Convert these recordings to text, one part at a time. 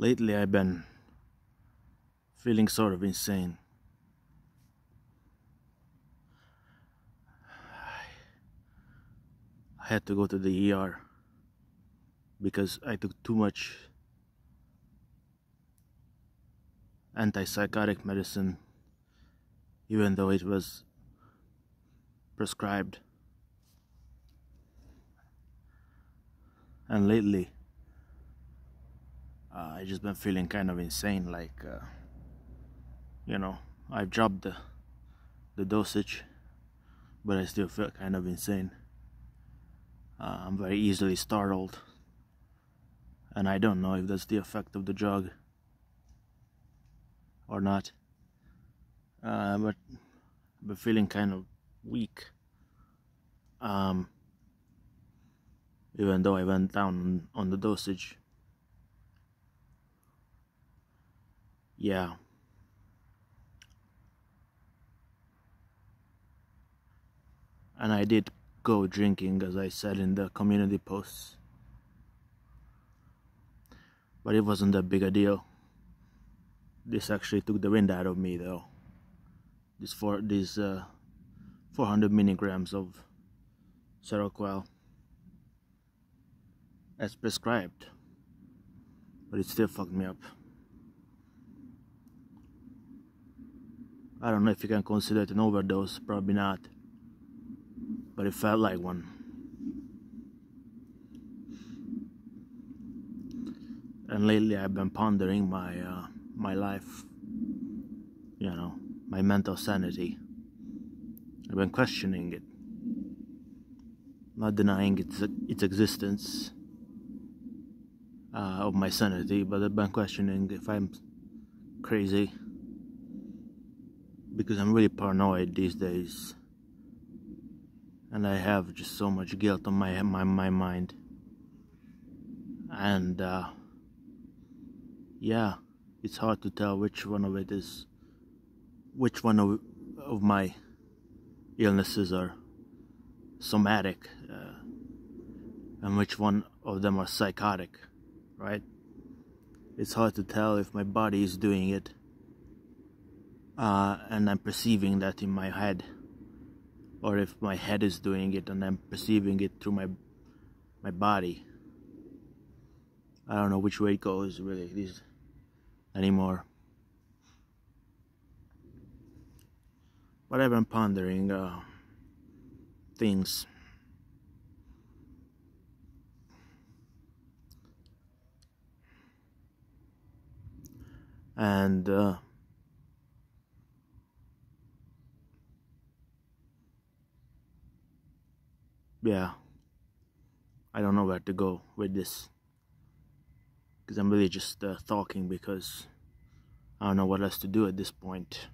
Lately I've been feeling sort of insane. I had to go to the ER because I took too much antipsychotic medicine, even though it was prescribed. And lately I just been feeling kind of insane, like I've dropped the dosage, but I still feel kind of insane. I'm very easily startled, and I don't know if that's the effect of the drug or not. But I've been feeling kind of weak. Even though I went down on the dosage. Yeah. And I did go drinking, as I said in the community posts. But it wasn't that big a deal. This actually took the wind out of me, though. These 400 milligrams of Seroquel as prescribed, but it still fucked me up. I don't know if you can consider it an overdose, probably not, but it felt like one. And lately I've been pondering my life, my mental sanity. I've been questioning it, not denying its existence of my sanity, but I've been questioning if I'm crazy, because I'm really paranoid these days, and I have just so much guilt on my mind, and yeah, it's hard to tell which one of my illnesses are somatic, and which one of them are psychotic, right? It's hard to tell if my body is doing it, and I'm perceiving that in my head, or if my head is doing it and I'm perceiving it through my body. I don't know which way it goes really anymore. But I've been pondering things. And yeah, I don't know where to go with this, because I'm really just talking because I don't know what else to do at this point.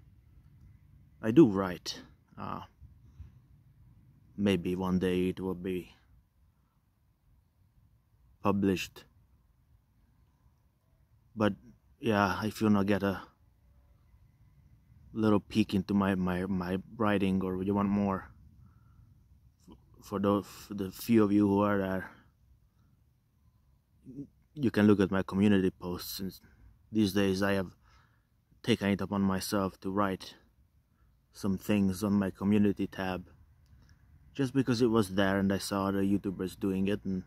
I do write. Maybe one day it will be published. But yeah, if you wanna get a little peek into my writing, or you want more, for the few of you who are there, you can look at my community posts. And these days I have taken it upon myself to write some things on my community tab, just because it was there and I saw other YouTubers doing it, and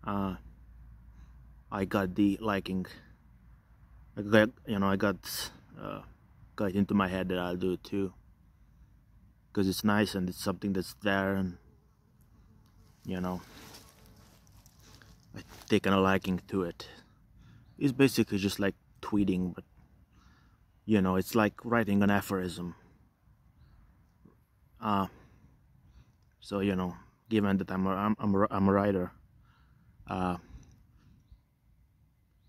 I got the liking. I got it into my head that I'll do it too, because it's nice and it's something that's there, and I've taken a liking to it. It's basically just like tweeting, but it's like writing an aphorism. So given that I'm a writer,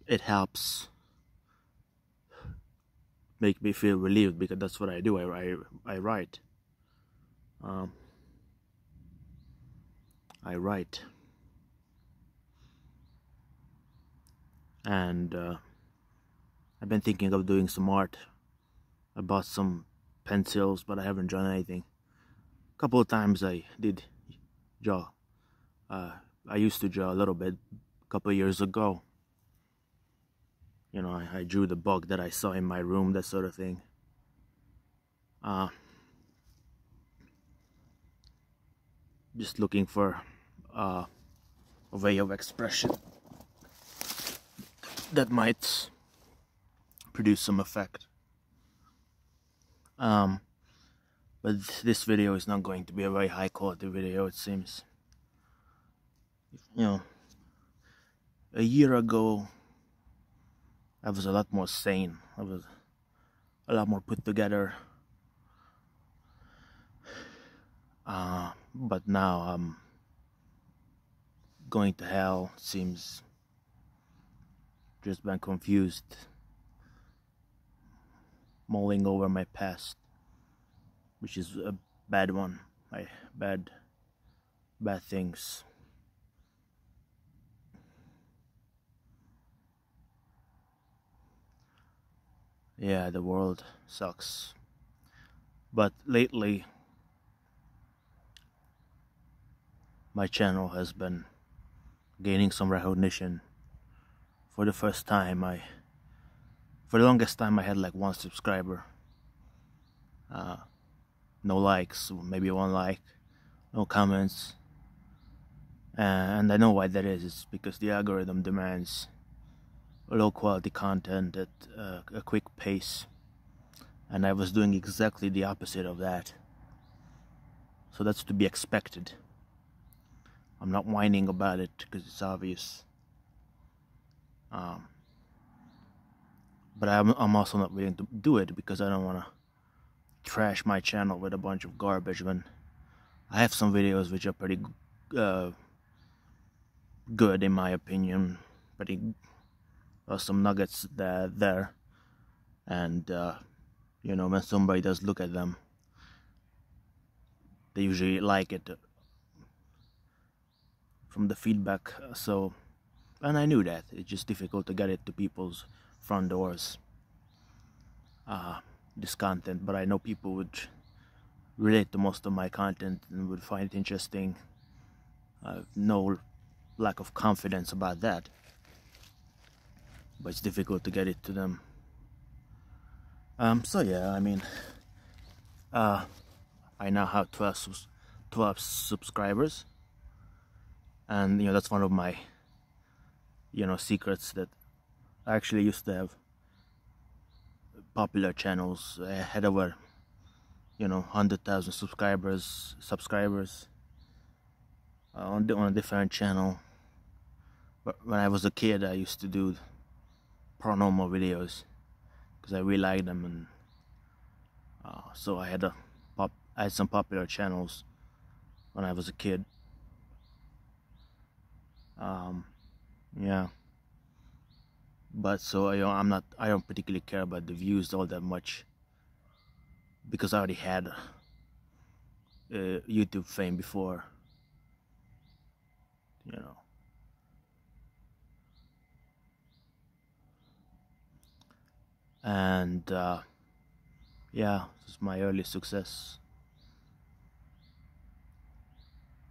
it helps make me feel relieved, because that's what I do. I write. I write, and I've been thinking of doing some art. I bought some pencils, but I haven't drawn anything. A couple of times I did draw. I used to draw a little bit a couple of years ago, You know, I drew the bug that I saw in my room, that sort of thing. Just looking for a way of expression that might produce some effect. But this video is not going to be a very high quality video, it seems. You know, a year ago I was a lot more sane. I was a lot more put together. But now I'm going to hell, seems. Just been confused, mulling over my past, which is a bad one. Bad things. Yeah, the world sucks. But lately, my channel has been gaining some recognition. For the first time, for the longest time I had like 1 subscriber. No likes, maybe 1 like, no comments. And I know why that is. It's because the algorithm demands low quality content at a quick pace. And I was doing exactly the opposite of that. So that's to be expected. I'm not whining about it because it's obvious. But I'm also not willing to do it because I don't want to trash my channel with a bunch of garbage when I have some videos which are pretty good in my opinion. Some nuggets there. And you know, when somebody does look at them, they usually like it from the feedback. And I knew that it's just difficult to get it to people's front doors, this content, but I know people would relate to most of my content and would find it interesting. No lack of confidence about that, but it's difficult to get it to them. So yeah, I mean, I now have 12 subscribers, and you know, that's one of my, you know, secrets, that I actually used to have popular channels. I had over, you know, 100,000 subscribers on a different channel. But when I was a kid, I used to do paranormal videos because I really liked them, and so I had some popular channels when I was a kid. Yeah. But so, you know, I don't particularly care about the views all that much because I already had YouTube fame before, you know. And yeah, this is my early success.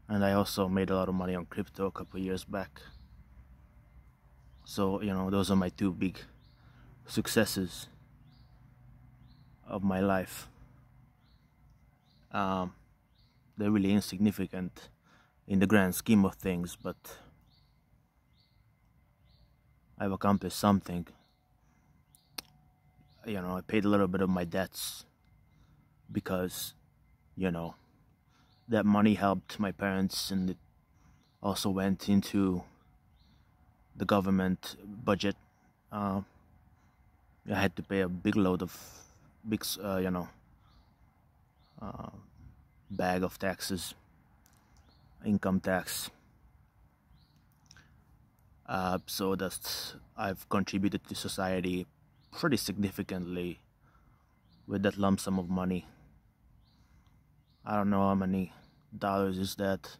And I also made a lot of money on crypto a couple years back. So, you know, those are my 2 big successes of my life. They're really insignificant in the grand scheme of things, but I've accomplished something. You know, I paid a little bit of my debts because, you know, that money helped my parents, and it also went into the government budget. I had to pay a big load of you know, bag of taxes, income tax. So I've contributed to society pretty significantly with that lump sum of money. I don't know how many dollars is that.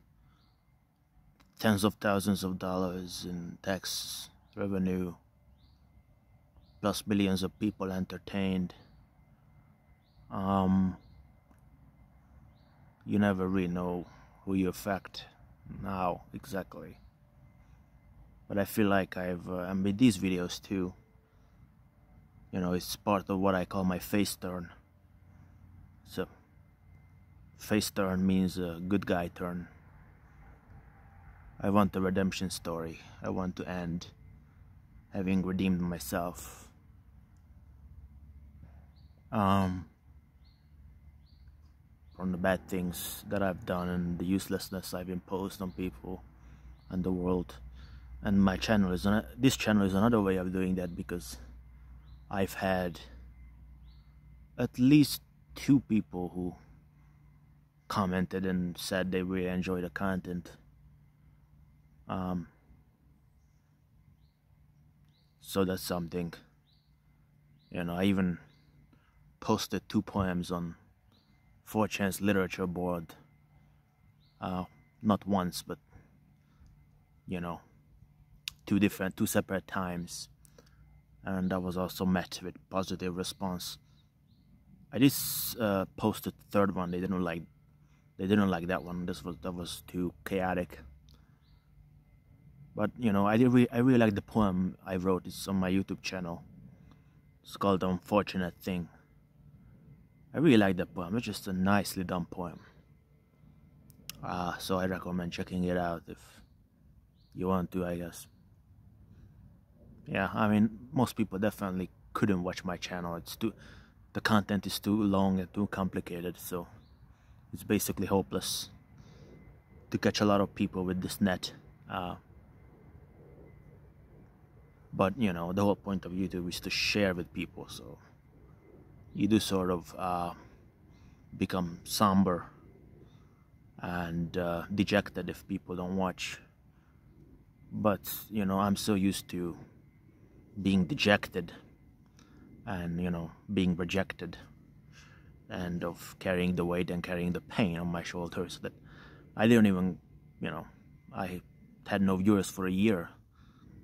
Tens of thousands of dollars in tax revenue, plus billions of people entertained. You never really know who you affect now exactly. But I feel like I've made these videos too. You know, it's part of what I call my face turn. So, face turn means a good guy turn. I want a redemption story. I want to end having redeemed myself. From the bad things that I've done and the uselessness I've imposed on people and the world. And my channel is this channel is another way of doing that, because I've had at least 2 people who commented and said they really enjoy the content. So that's something. You know, I even posted 2 poems on 4chan's literature board. Not once, but you know, 2 separate times, and that was also met with positive response. I just posted the 3rd one. They didn't like that one. That was too chaotic. But you know, I really like the poem I wrote. It's on my YouTube channel. It's called "The Unfortunate Thing." I really like that poem. It's just a nicely done poem. So I recommend checking it out if you want to, I guess. Yeah, I mean, most people definitely couldn't watch my channel. The content is too long and too complicated, so it's basically hopeless to catch a lot of people with this net. But you know, the whole point of YouTube is to share with people, so you do sort of become somber and dejected if people don't watch. But you know, I'm so used to being dejected and, you know, being rejected, and of carrying the weight and carrying the pain on my shoulders, that I didn't even, you know, I had no viewers for a year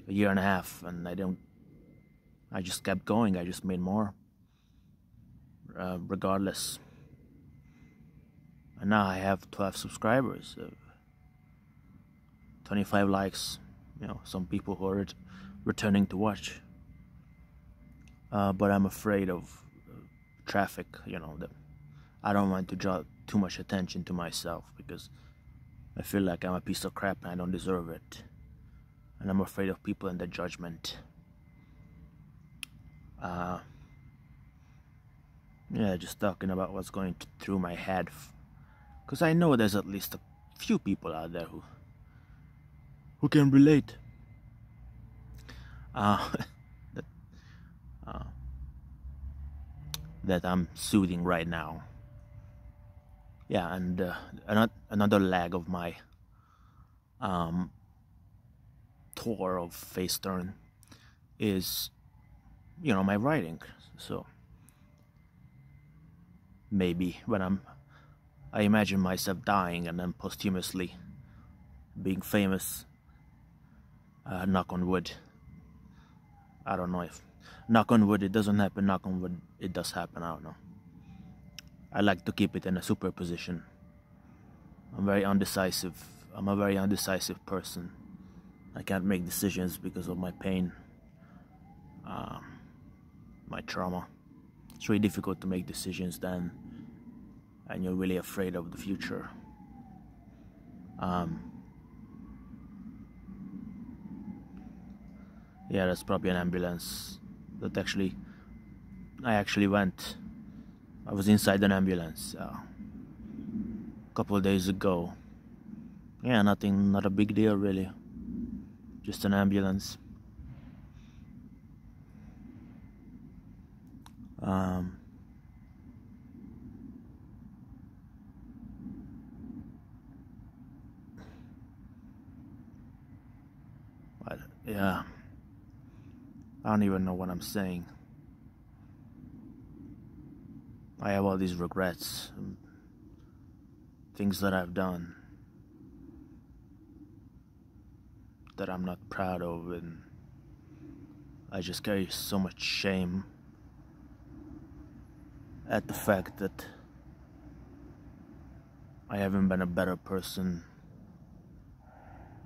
and a half, and I just kept going. I just made more, regardless. And now I have 12 subscribers, 25 likes, you know, some people who are returning to watch. But I'm afraid of traffic, you know, that I don't want to draw too much attention to myself, because I feel like I'm a piece of crap and I don't deserve it. And I'm afraid of people and their judgment. Yeah, just talking about what's going through my head, because I know there's at least a few people out there who can relate. That I'm soothing right now. Yeah, and another leg of my tour of face turn is, you know, my writing. So maybe when I imagine myself dying and then posthumously being famous, knock on wood. I don't know if knock on wood it doesn't happen, knock on wood it does happen, I don't know. I like to keep it in a superposition. I'm a very undecisive person. I can't make decisions because of my pain, my trauma. It's really difficult to make decisions then, and you're really afraid of the future. Yeah, that's probably an ambulance. I was inside an ambulance a couple of days ago. Yeah, not a big deal really. Just an ambulance. But yeah, I don't even know what I'm saying. I have all these regrets, things that I've done that I'm not proud of, and I just carry so much shame at the fact that I haven't been a better person.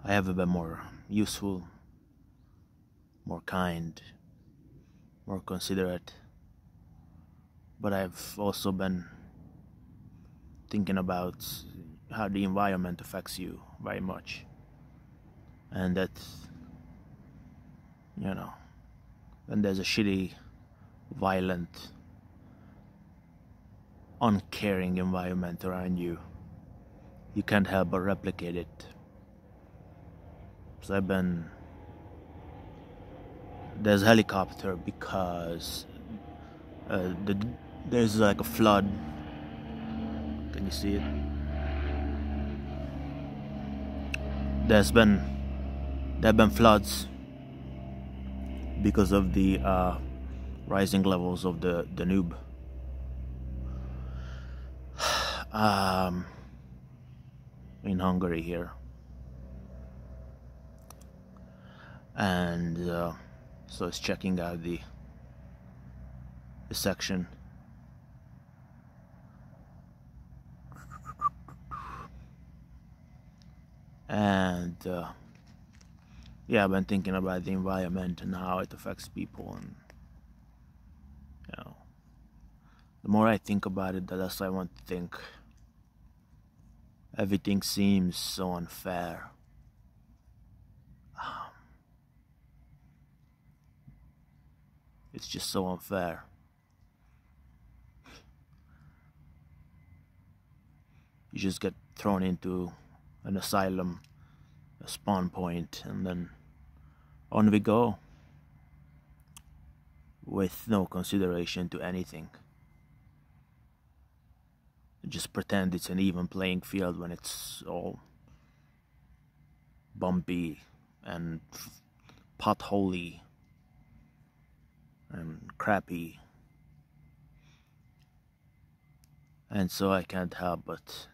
I haven't been more useful, more kind, more considerate. But I've also been thinking about how the environment affects you very much, and that, you know, when there's a shitty, violent, uncaring environment around you, you can't help but replicate it. So there's a helicopter because there's like a flood. Can you see it? There have been floods because of the rising levels of the Danube. In Hungary here, and so it's checking out the section. And yeah, I've been thinking about the environment and how it affects people, and you know, the more I think about it, the less I want to think. Everything seems so unfair. It's just so unfair. You just get thrown into an asylum, a spawn point, and then on we go with no consideration to anything. Just pretend it's an even playing field when it's all bumpy and potholy and crappy. And so I can't help but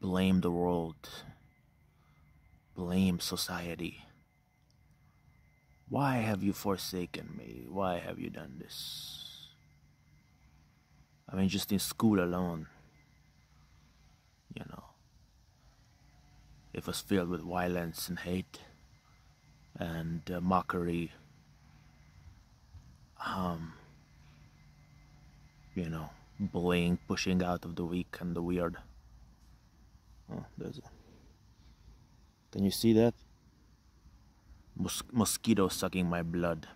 blame the world, blame society. Why have you forsaken me? Why have you done this? I mean, just in school alone, you know, it was filled with violence and hate and mockery. You know, bullying, pushing out of the weak and the weird. Oh, can you see that? Mosquito sucking my blood.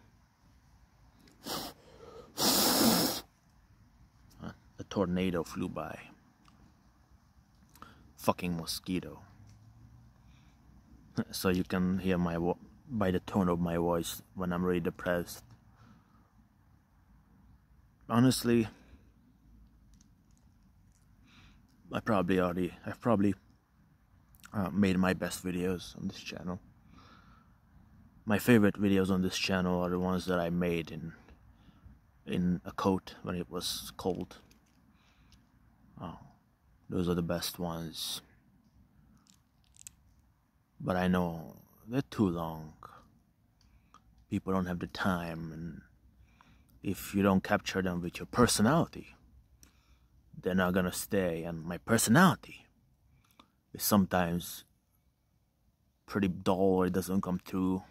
A tornado flew by. Fucking mosquito. So you can hear by the tone of my voice when I'm really depressed. Honestly, I've probably made my best videos on this channel. My favorite videos on this channel are the ones that I made in a coat when it was cold. Oh, those are the best ones. But I know they're too long. People don't have the time, and if you don't capture them with your personality, they're not gonna stay. And my personality is sometimes pretty dull, or it doesn't come through.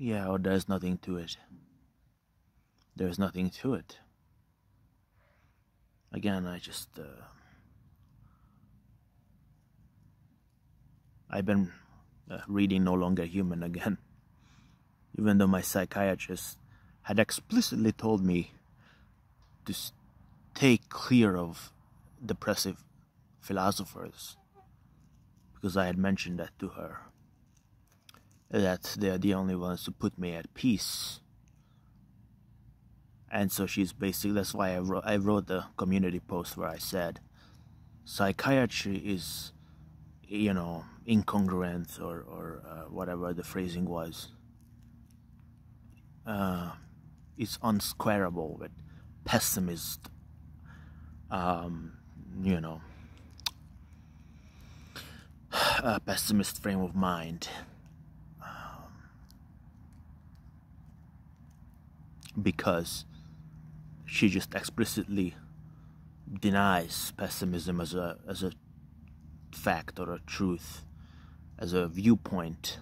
Yeah, or there's nothing to it. There's nothing to it. Again, I've been reading No Longer Human again, even though my psychiatrist had explicitly told me to stay clear of depressive philosophers, because I had mentioned that to her, that they're the only ones who put me at peace. And so she's basically, that's why I wrote the community post where I said psychiatry is, you know, incongruent, or whatever the phrasing was. It's unsquareable with pessimist, you know, a pessimist frame of mind. Because she just explicitly denies pessimism as a fact or a truth, as a viewpoint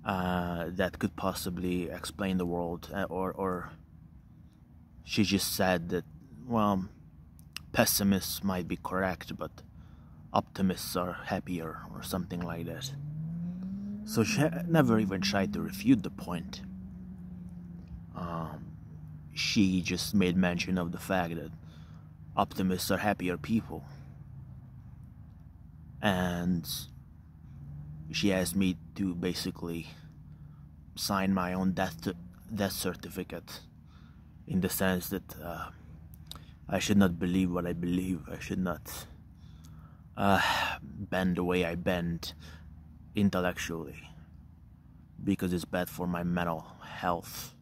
that could possibly explain the world, or she just said that, well, pessimists might be correct, but optimists are happier, or something like that. So she never even tried to refute the point. She just made mention of the fact that optimists are happier people. And she asked me to basically sign my own death certificate, in the sense that I should not believe what I believe. I should not bend the way I bend intellectually, because it's bad for my mental health.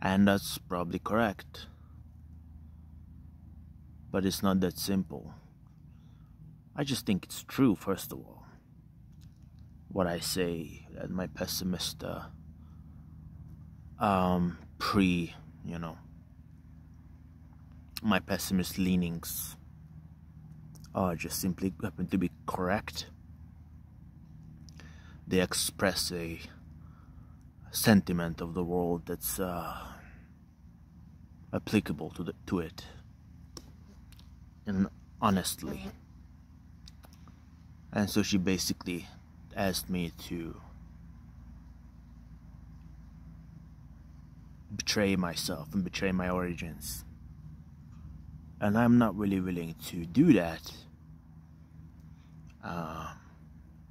And that's probably correct, but it's not that simple. I just think it's true, first of all, what I say, that my pessimist my pessimist leanings just simply happen to be correct. They express a sentiment of the world that's applicable to it, and honestly. And so she basically asked me to betray myself and betray my origins, and I'm not really willing to do that.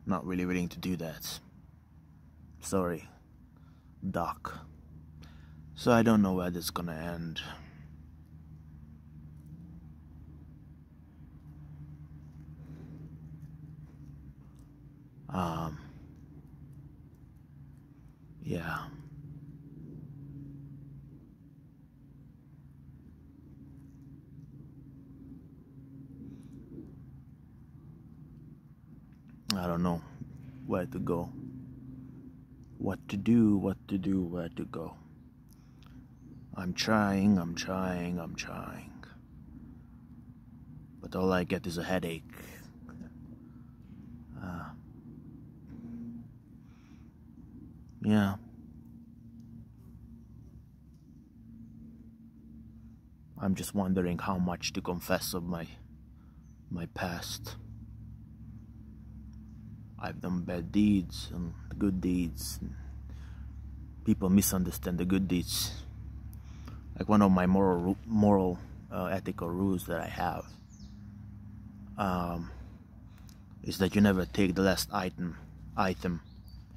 Not really willing to do that. Sorry, Doc. So I don't know where this is gonna end. Yeah. I don't know where to go, what to do, where to go. I'm trying, but all I get is a headache. Yeah. I'm just wondering how much to confess of my past. I've done bad deeds and good deeds. People misunderstand the good deeds. Like, one of my moral ethical rules that I have is that you never take the last item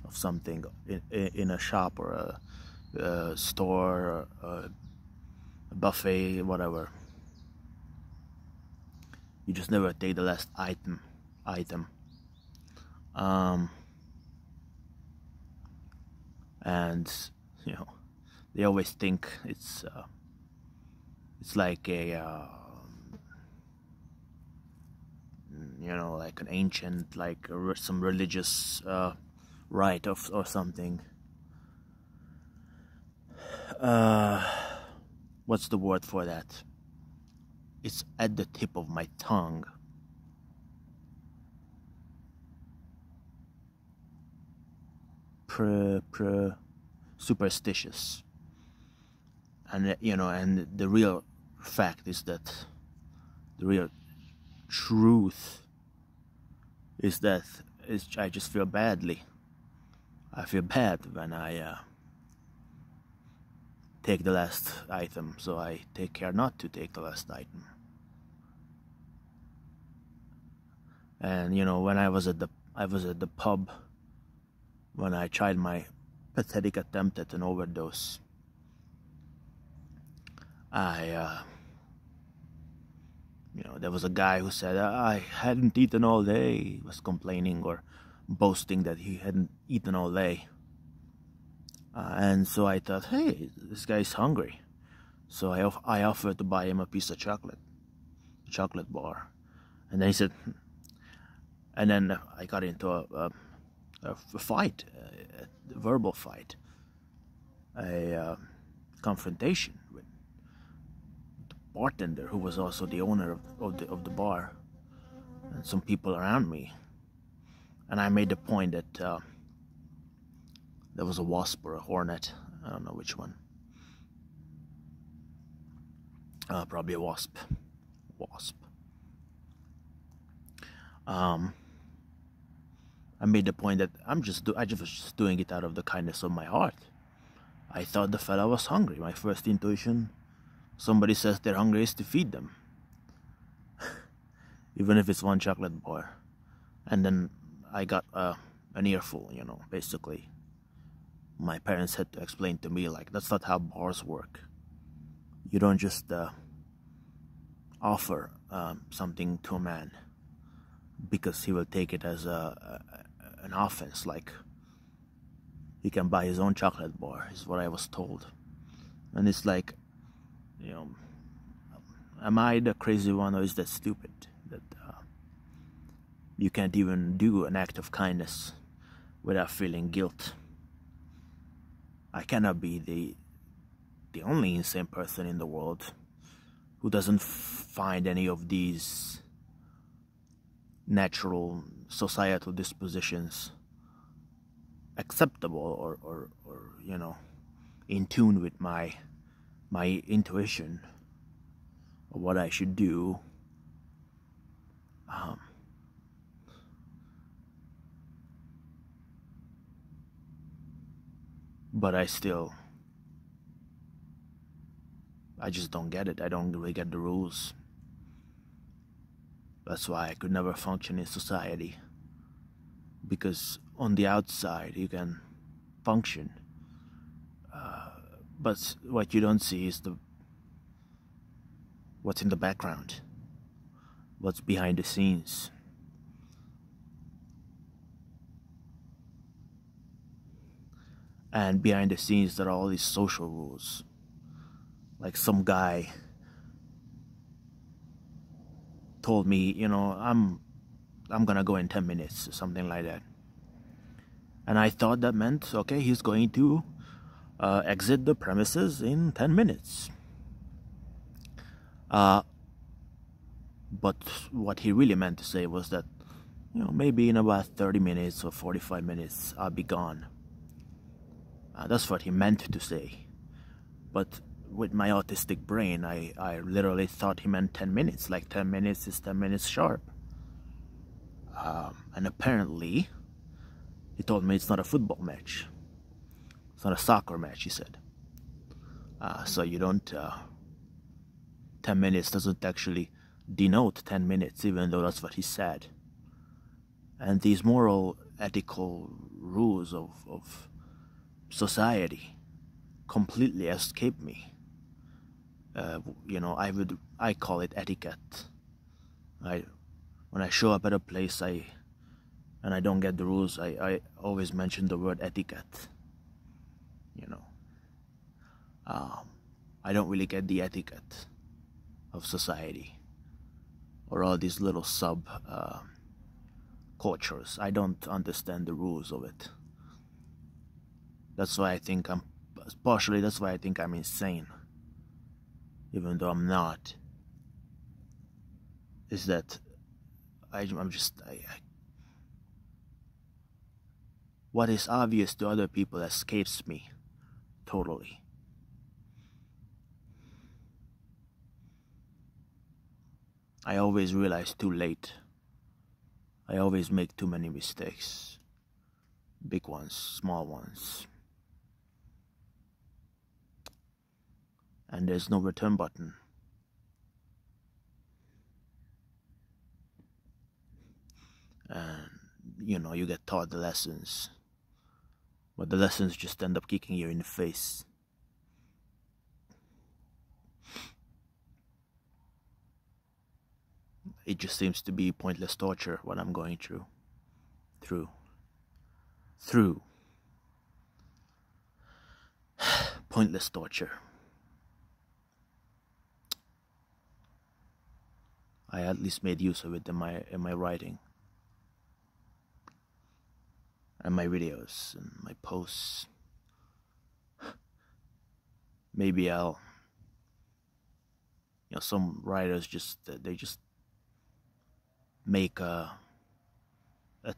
of something in a shop or a store, or a buffet, whatever. You just never take the last item. And they always think it's like a like an ancient, like some religious rite or something. What's the word for that? It's at the tip of my tongue. Superstitious. And and the real fact is that the real truth is that I just feel badly. I feel bad when I take the last item, so I take care not to take the last item. And when I was at the pub, when I tried my pathetic attempt at an overdose, there was a guy who said, I hadn't eaten all day. He was complaining or boasting that he hadn't eaten all day. And so I thought, hey, this guy's hungry. So I offered to buy him a piece of chocolate bar. And then he said, and then I got into a fight, a verbal fight. a confrontation with the bartender, who was also the owner of the bar, and some people around me. And I made the point that there was a wasp or a hornet. I don't know which one. Probably a wasp. I made the point that I just was doing it out of the kindness of my heart. I thought the fella was hungry. My first intuition, somebody says they're hungry, is to feed them. Even if it's one chocolate bar. And then I got an earful, basically. My parents had to explain to me, like, that's not how bars work. You don't just offer something to a man because he will take it as an offense. Like, he can buy his own chocolate bar, is what I was told. And it's like, am I the crazy one, or is that stupid that you can't even do an act of kindness without feeling guilt? I cannot be the only insane person in the world who doesn't find any of these natural societal dispositions acceptable or in tune with my intuition of what I should do. But I just don't get it. I don't really get the rules. That's why I could never function in society. Because on the outside you can function, but what you don't see is what's in the background, what's behind the scenes. And behind the scenes there are all these social rules. Like, some guy told me, I'm gonna go in 10 minutes or something like that. And I thought that meant, okay, he's going to exit the premises in 10 minutes. But what he really meant to say was that, maybe in about 30 minutes or 45 minutes I'll be gone. That's what he meant to say. But with my autistic brain, I literally thought he meant 10 minutes. Like, 10 minutes is 10 minutes sharp. And apparently, he told me it's not a football match. It's not a soccer match, he said. So you don't... 10 minutes doesn't actually denote 10 minutes, even though that's what he said. And these moral, ethical rules of society completely escape me. I call it etiquette. When I show up at a place and I don't get the rules, I always mention the word etiquette. I don't really get the etiquette of society or all these little sub cultures. I don't understand the rules of it. That's why I think I'm insane, even though I'm not. Is that what is obvious to other people escapes me totally. I always realize too late. I always make too many mistakes. Big ones, small ones. And there's no return button. And you get taught the lessons, but the lessons just end up kicking you in the face. It just seems to be pointless torture what I'm going through. Pointless torture. I at least made use of it in my writing and my videos and my posts. maybe I'll, some writers they just make a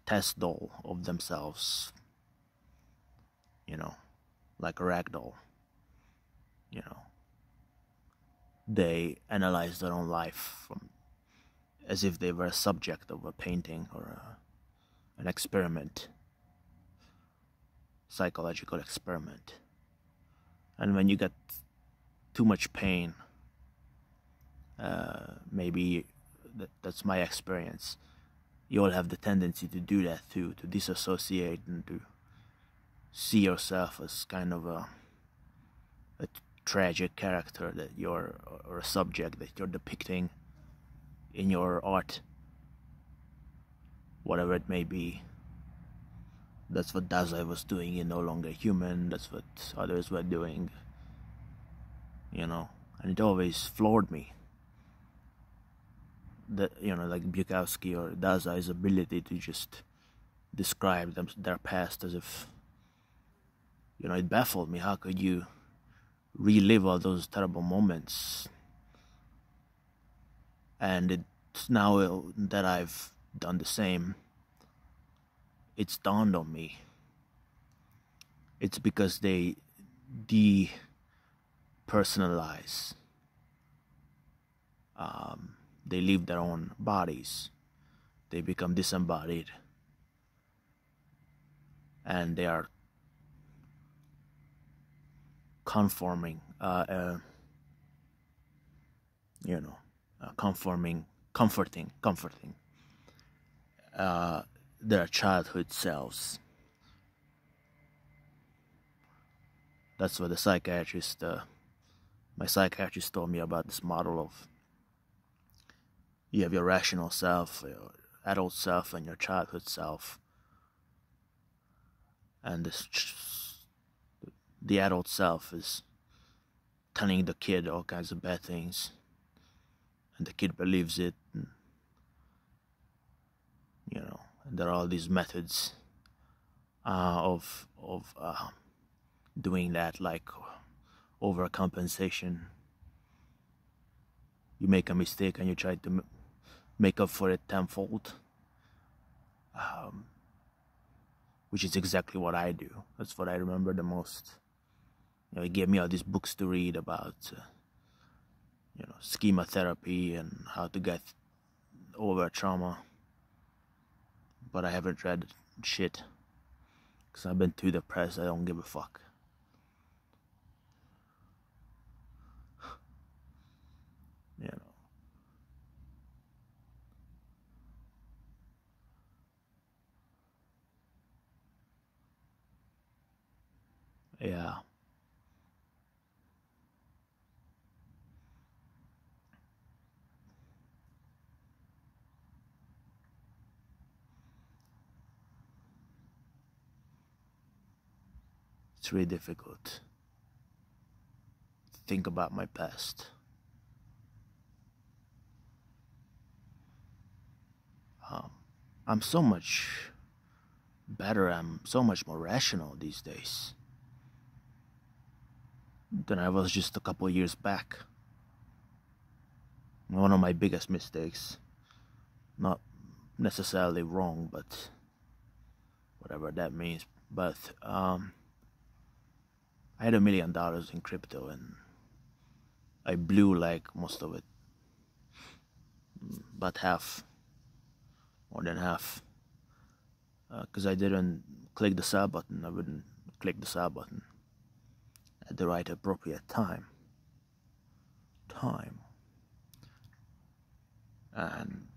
test doll of themselves, like a rag doll. They analyze their own life as if they were a subject of a painting or an experiment, psychological experiment. And when you get too much pain, maybe that's my experience, you all have the tendency to do that too, to disassociate and to see yourself as kind of a tragic character or a subject that you're depicting in your art, whatever it may be. That's what Dazai was doing in No Longer Human. That's what others were doing, and it always floored me that, like Bukowski or Dazai's ability to just describe their past as if, it baffled me. How could you relive all those terrible moments? And it's now that I've done the same, it's dawned on me. It's because they depersonalize. They leave their own bodies. They become disembodied. And they are comforting their childhood selves. That's what my psychiatrist told me about this model of, you have your rational self, your adult self, and your childhood self. And the adult self is telling the kid all kinds of bad things, and the kid believes it, and there are all these methods of doing that, like overcompensation. You make a mistake and you try to make up for it tenfold, which is exactly what I do. That's what I remember the most. He gave me all these books to read about, schema therapy and how to get over trauma. But I haven't read shit, because I've been too depressed. I don't give a fuck. Yeah. It's really difficult to think about my past. I'm so much better, I'm so much more rational these days than I was just a couple of years back. One of my biggest mistakes, not necessarily wrong, but whatever that means, but I had $1 million in crypto and I blew like most of it, about half, more than half, because I didn't click the sell button. I wouldn't click the sell button at the right appropriate time. And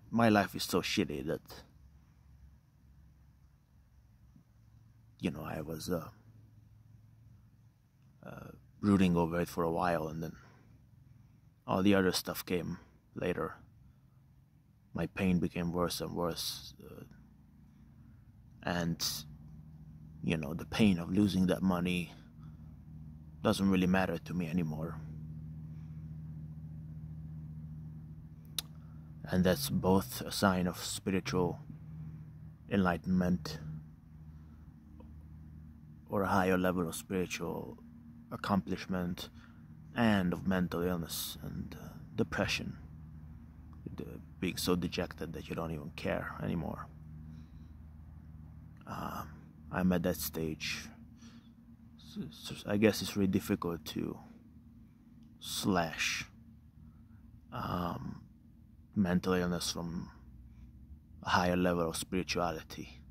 my life is so shitty that, I was brooding over it for a while, and then all the other stuff came later. My pain became worse and worse, and the pain of losing that money doesn't really matter to me anymore. And that's both a sign of spiritual enlightenment or a higher level of spiritual accomplishment and of mental illness and depression, being so dejected that you don't even care anymore. I'm at that stage. So I guess it's really difficult to slash mental illness from a higher level of spirituality.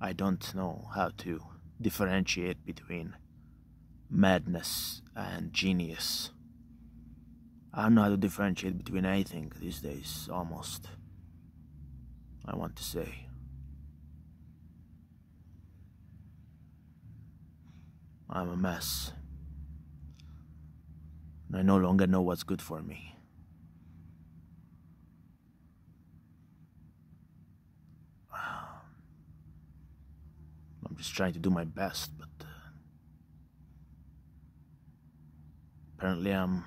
I don't know how to differentiate between madness and genius. I don't know how to differentiate between anything these days, almost. I want to say. I'm a mess. And I no longer know what's good for me. I'm just trying to do my best, but apparently I'm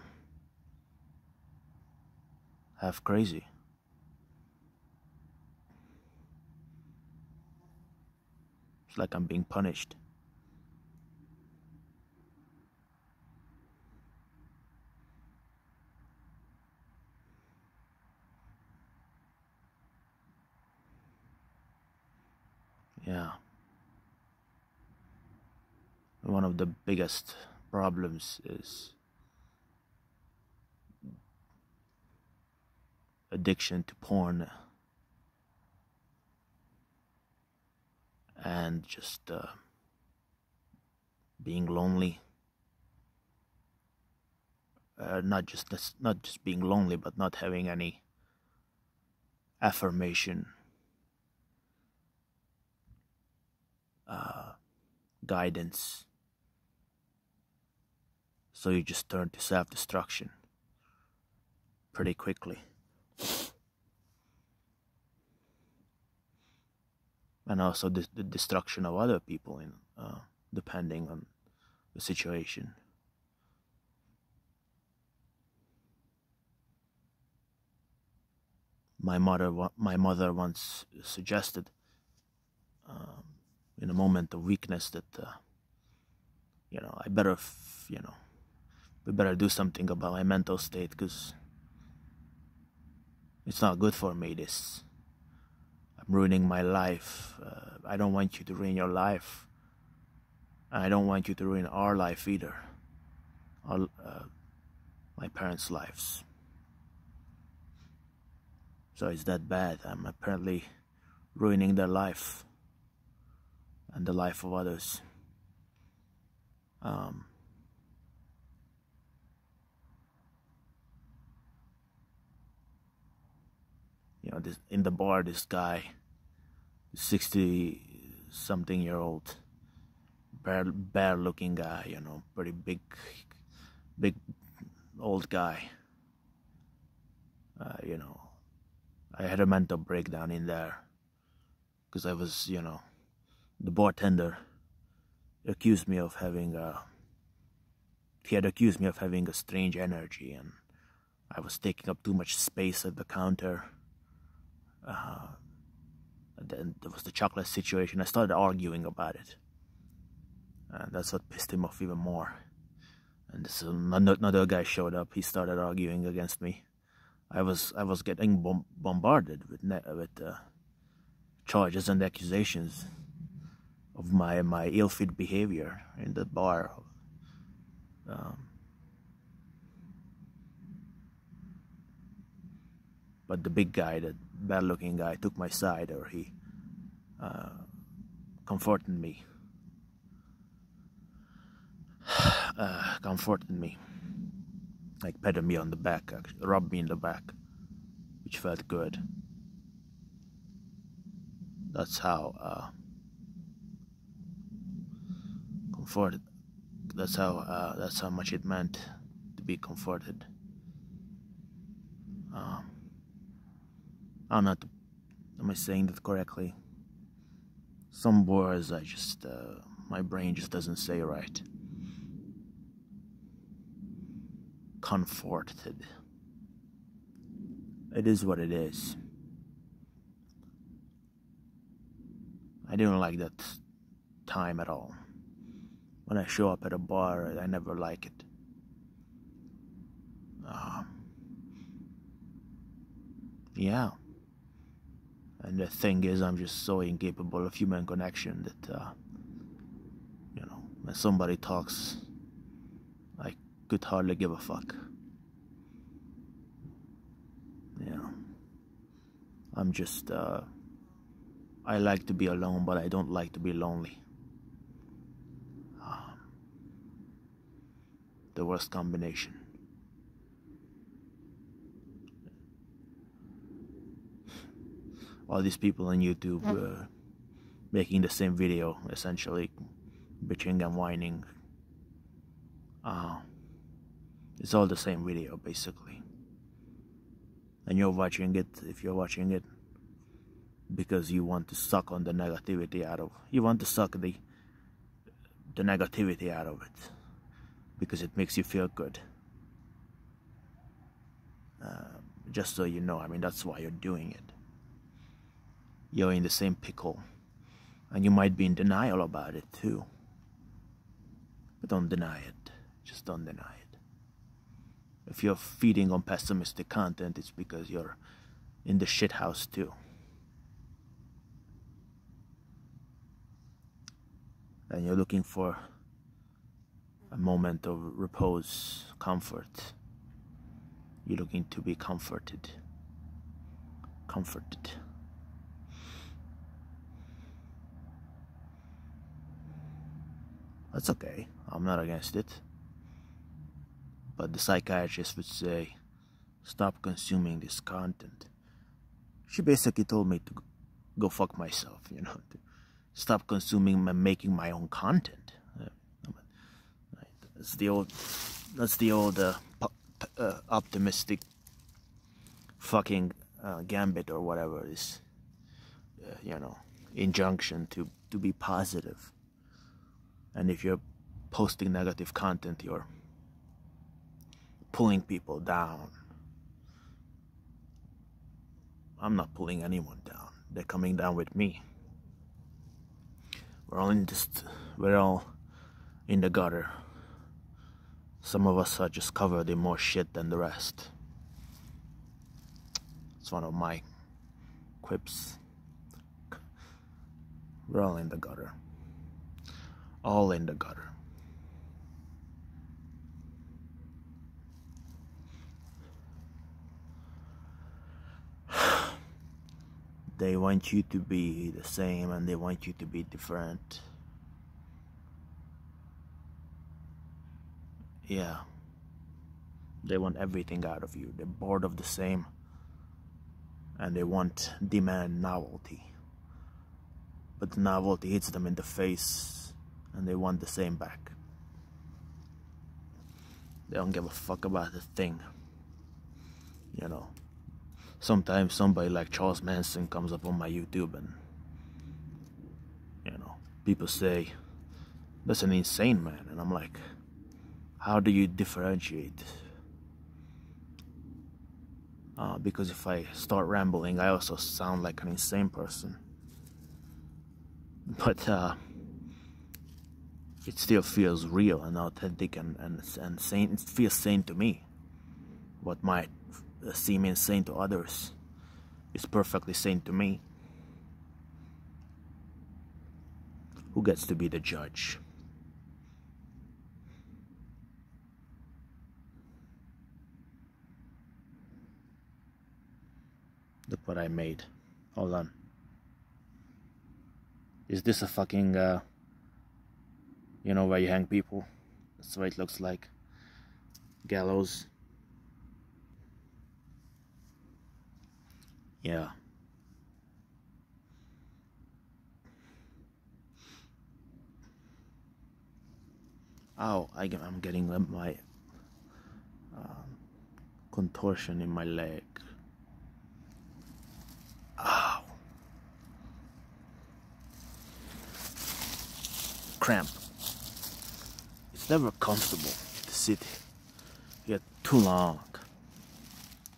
half crazy. It's like I'm being punished. Yeah. One of the biggest problems is addiction to porn and just being lonely. Not just being lonely, but not having any affirmation, guidance. So you just turn to self-destruction pretty quickly. And also the destruction of other people, depending on the situation. My mother once suggested, in a moment of weakness, that we better do something about my mental state, because it's not good for me. I'm ruining my life. I don't want you to ruin your life. I don't want you to ruin our life either. My parents' lives. So it's that bad. I'm apparently ruining their life and the life of others. In the bar, this guy, 60-something-year-old, bear-looking guy, pretty big old guy. I had a mental breakdown in there because I was, the bartender accused me of having he had accused me of having a strange energy, and I was taking up too much space at the counter. And then there was the chocolate situation. I started arguing about it, and that's what pissed him off even more. And so another guy showed up. He started arguing against me. I was getting bombarded with charges and accusations of my ill-fit behavior in the bar. But the big guy, the bad-looking guy, took my side, or he comforted me. Like patted me on the back, actually, rubbed me in the back, which felt good. That's how comforted. That's how much it meant to be comforted. I'm not. Am I saying that correctly? Some words my brain just doesn't say right. Comforted. It is what it is. I didn't like that time at all. when I show up at a bar, I never like it. Yeah. And the thing is, I'm just so incapable of human connection that, when somebody talks, I could hardly give a fuck. I'm just, I like to be alone, but I don't like to be lonely. The worst combination. All these people on YouTube making the same video, essentially bitching and whining. It's all the same video, basically. And you're watching it, if you're watching it, because you want to suck on the negativity out of, you want to suck the negativity out of it, because it makes you feel good. Just so you know, I mean, that's why you're doing it. You're in the same pickle, and you might be in denial about it too. But don't deny it. Just don't deny it. If you're feeding on pessimistic content, it's because you're in the shit house too. And you're looking for a moment of repose, comfort. You're looking to be comforted. Comforted. That's okay. I'm not against it. But the psychiatrist would say, stop consuming this content. She basically told me to go fuck myself, to stop consuming and making my own content. That's the old optimistic fucking gambit or whatever it is, injunction to be positive. And if you're posting negative content, you're pulling people down. I'm not pulling anyone down. They're coming down with me. We're all in the gutter. Some of us are just covered in more shit than the rest. It's one of my quips. We're all in the gutter. All in the gutter. They want you to be the same, and they want you to be different. Yeah. They want everything out of you. They're bored of the same, and they demand novelty. But the novelty hits them in the face, and they want the same back. They don't give a fuck about a thing. Sometimes somebody like Charles Manson comes up on my YouTube and, people say, that's an insane man. And I'm like, how do you differentiate? Because if I start rambling, I also sound like an insane person. But it still feels real and authentic and sane. It feels sane to me. What might seem insane to others is perfectly sane to me. Who gets to be the judge? Look what I made. Hold on. Is this a fucking, where you hang people? That's what it looks like. Gallows. Yeah. Ow, I'm getting my contortion in my leg. Ow. Cramp. It's never comfortable to sit here too long.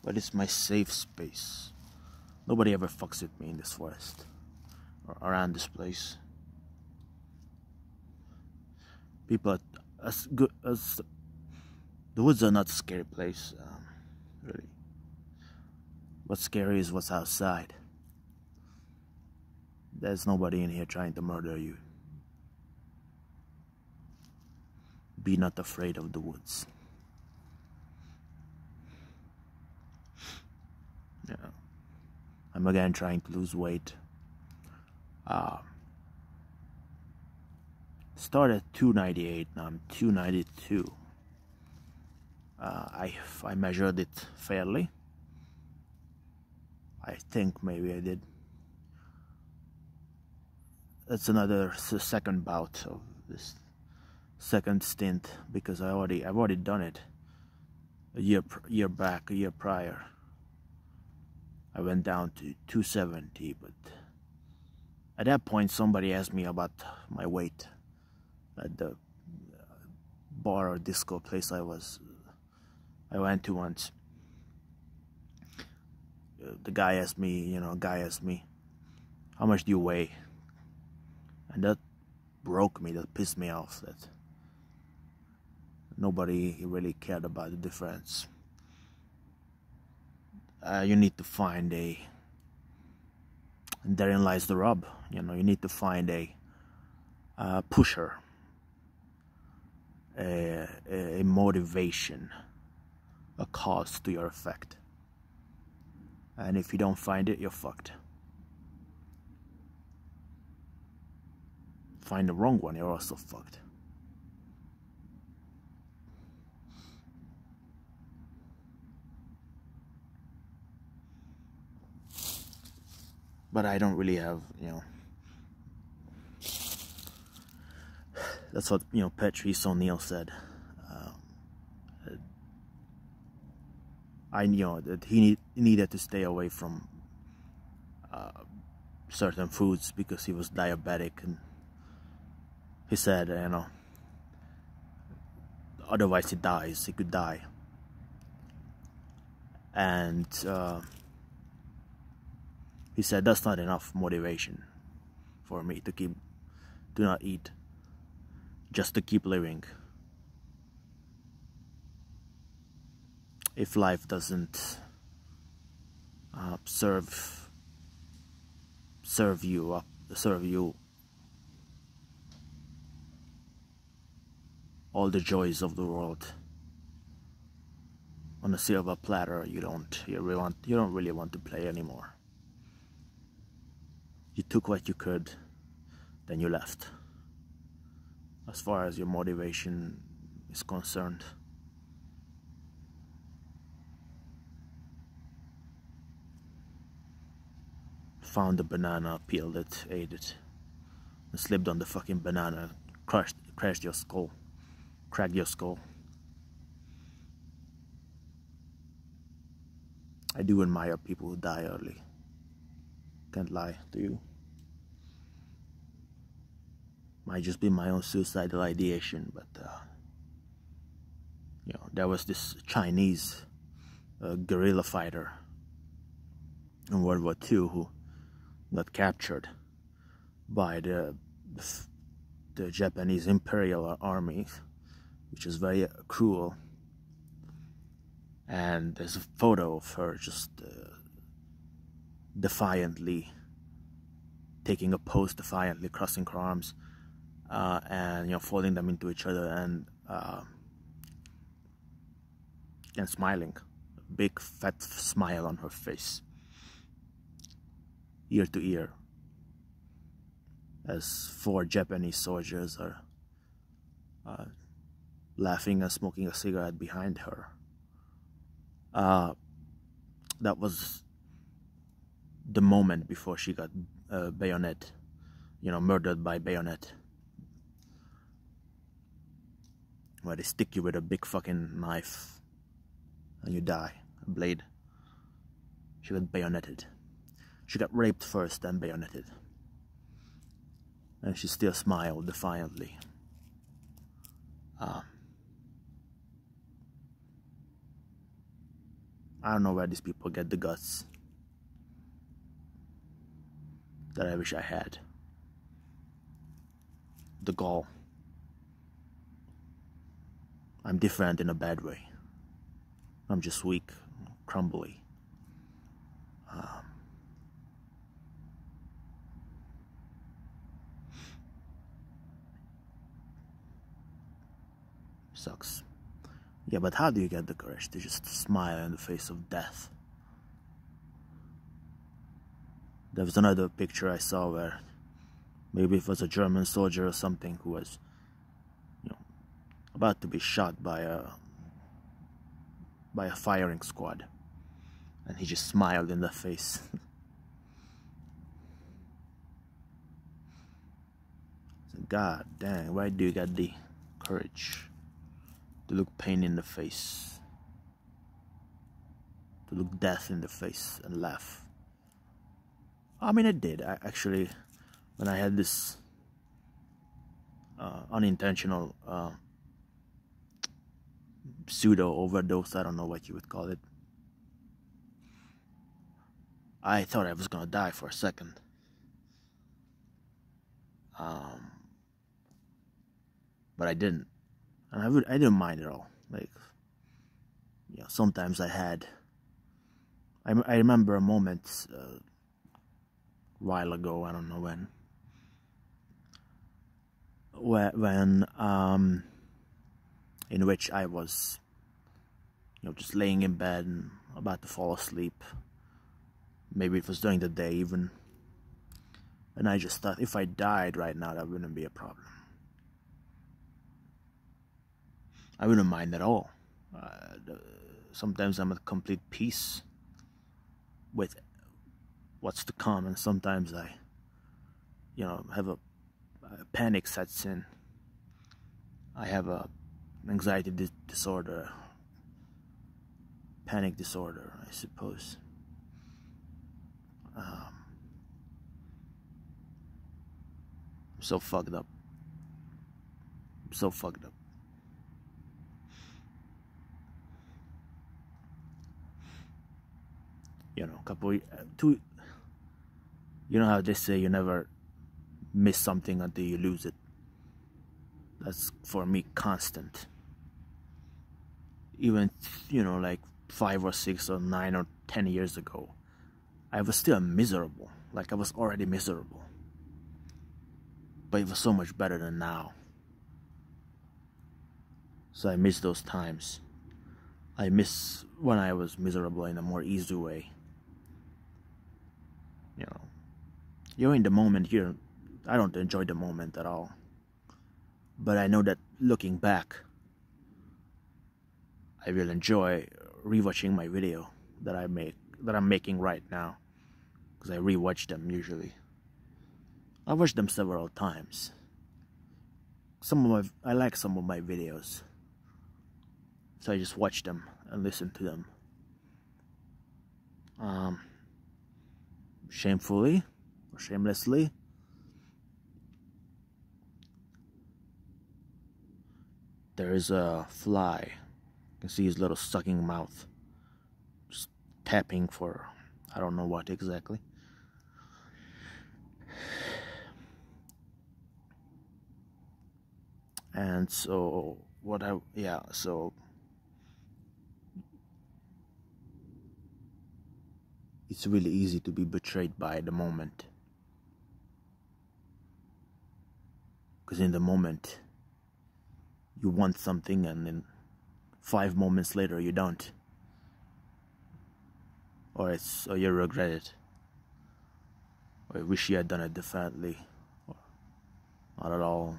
But it's my safe space. Nobody ever fucks with me in this forest or around this place. People are, as good as the woods are not a scary place, really. What's scary is what's outside. There's nobody in here trying to murder you. Be not afraid of the woods. Yeah. I'm again trying to lose weight. Started at 298, now I'm 292. I measured it fairly. I think maybe I did. That's another second bout of this second stint, because I've already done it a year prior. I went down to 270, but at that point somebody asked me about my weight at the bar or disco place I went to once. The guy asked me, how much do you weigh? And that broke me, that pissed me off, that nobody really cared about the difference. You need to find and therein lies the rub, you need to find a pusher, a motivation, a cause to your effect. And if you don't find it, you're fucked. Find the wrong one, you're also fucked. But I don't really have, that's what, Patrice O'Neill said. I knew that he needed to stay away from certain foods because he was diabetic, and he said, otherwise he could die. And he said that's not enough motivation for me to do not eat, just to keep living. If life doesn't serve you all the joys of the world on a silver platter, you don't really want to play anymore. You took what you could, then you left. As far as your motivation is concerned. Found a banana, peeled it, ate it, and slipped on the fucking banana, crashed your skull, cracked your skull. I do admire people who die early. Can't lie to you. Might just be my own suicidal ideation, but there was this Chinese guerrilla fighter in World War II who got captured by the Japanese Imperial Army, which is very cruel. And there's a photo of her just defiantly taking a pose, defiantly crossing her arms, and folding them into each other, and smiling, a big fat smile on her face, ear to ear, as 4 Japanese soldiers are laughing and smoking a cigarette behind her. That was the moment before she got murdered by bayonet, where they stick you with a big fucking knife and you die, a blade. She got bayoneted. She got raped first, then bayoneted. And she still smiled defiantly. I don't know where these people get the guts that I wish I had. The gall I'm different in a bad way. I'm just weak, crumbly. Sucks. Yeah, but how do you get the courage to just smile in the face of death? There was another picture I saw where maybe it was a German soldier or something who was, about to be shot by a firing squad, and he just smiled in the face. So, God dang, why do you get the courage to look pain in the face, to look death in the face and laugh? I mean, I did. Actually, when I had this unintentional pseudo overdose, I don't know what you would call it. I thought I was gonna die for a second. But I didn't, and I didn't mind at all. Like, sometimes I remember a moment a while ago, I don't know when in which I was, just laying in bed and about to fall asleep. Maybe it was during the day even, and I just thought, if I died right now, that wouldn't be a problem. I wouldn't mind at all. Sometimes I'm at complete peace with what's to come, and sometimes I, have a panic sets in. I have a anxiety disorder, panic disorder, I suppose. I'm so fucked up. So fucked up. You know how they say you never miss something until you lose it. That's for me constant. Even, like 5 or 6 or 9 or 10 years ago, I was still miserable. Like, I was already miserable. But it was so much better than now. So I miss those times. I miss when I was miserable in a more easy way. You're in the moment here. I don't enjoy the moment at all. But I know that looking back, I will enjoy rewatching my video that I'm making right now, because I rewatch them usually. I watch them several times. I like some of my videos, so I just watch them and listen to them. Shamefully or shamelessly, there is a fly. You can see his little sucking mouth, just tapping for I don't know what exactly. And so so it's really easy to be betrayed by the moment, because in the moment you want something, and then 5 moments later you don't, or you regret it, or you wish you had done it differently, or not at all,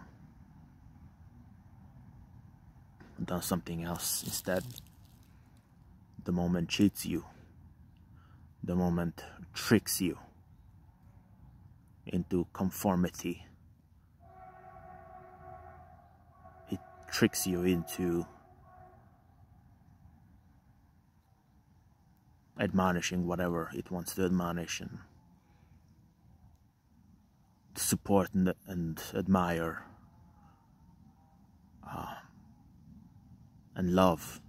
done something else instead. The moment cheats you. The moment tricks you into conformity. It tricks you into admonishing whatever it wants to admonish, and support and admire and love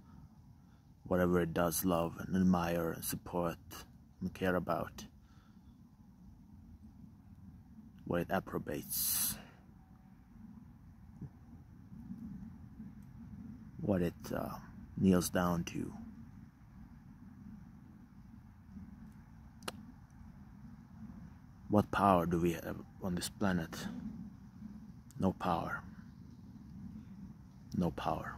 whatever it does love and admire and support and care about, what it approbates. what it kneels down to. What power do we have on this planet? No power. No power.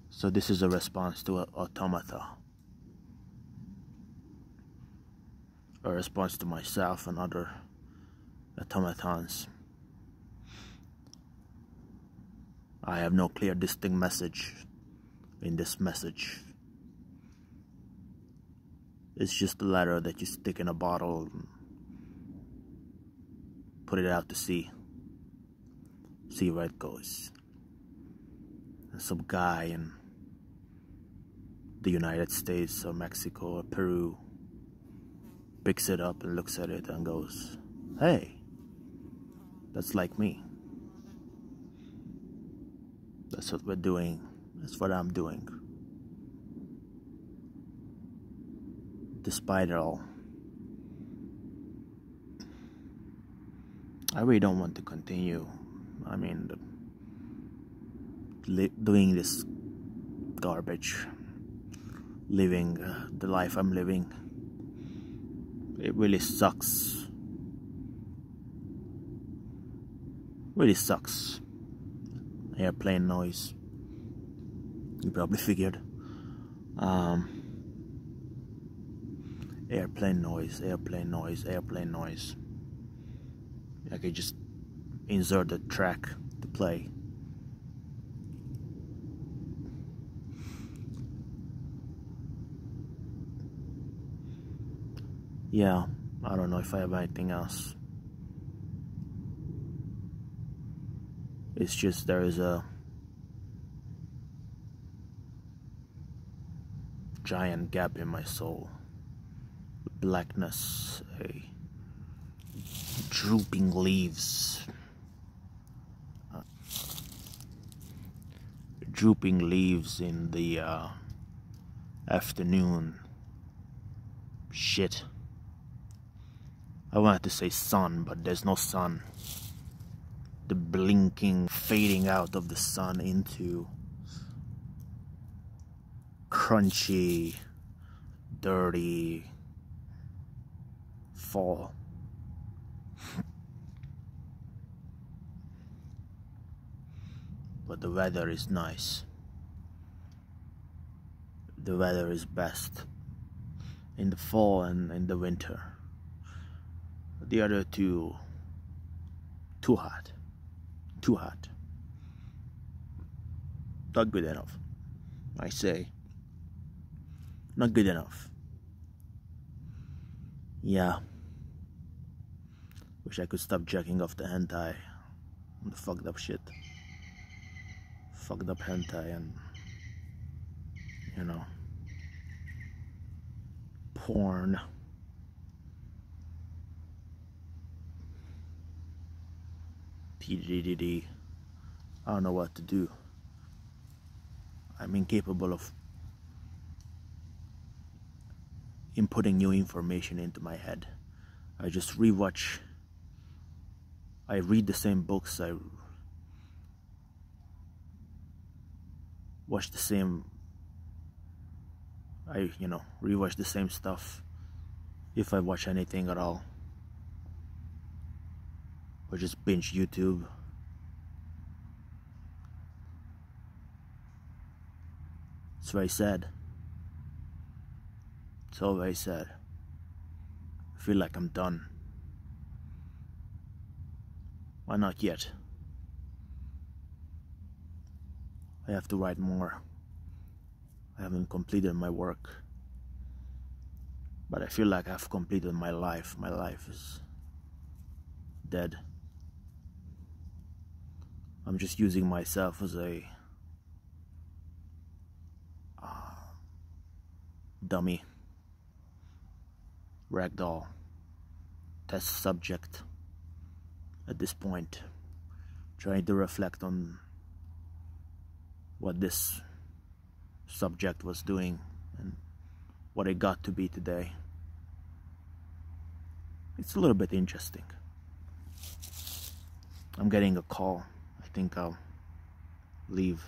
So this is a response to an automata. A response to myself and other automatons. I have no clear, distinct message in this message. It's just a letter that you stick in a bottle and put it out to sea. See where it goes. And some guy in the United States or Mexico or Peru picks it up and looks at it and goes, hey, that's like me. That's what we're doing. That's what I'm doing. Despite it all, I really don't want to continue. I mean, doing this garbage, living the life I'm living. It really sucks. Really sucks. Airplane noise. You probably figured. Airplane noise, airplane noise, airplane noise. I could just insert the track to play. Yeah, I don't know if I have anything else. It's just there is a giant gap in my soul. Blackness, drooping leaves. Drooping leaves in the afternoon. Shit. I wanted to say sun, but there's no sun. The blinking, fading out of the sun into crunchy, dirty fall. But the weather is nice. The weather is best in the fall and in the winter. The other two, too hot. Too hot. Not good enough, I say. Not good enough. Yeah. Wish I could stop jacking off the hentai and the fucked up shit. Fucked up hentai and, you know, porn. PDDD. I don't know what to do. I'm incapable of inputting new information into my head. I just rewatch. I read the same books. I watch the same. Rewatch the same stuff. If I watch anything at all. Or just binge YouTube. It's very sad. It's all very sad. I feel like I'm done. Why not yet? I have to write more. I haven't completed my work. But I feel like I've completed my life. My life is dead. I'm just using myself as a dummy, ragdoll, test subject at this point, trying to reflect on what this subject was doing and what it got to be today. It's a little bit interesting. I'm getting a call. I think I'll leave.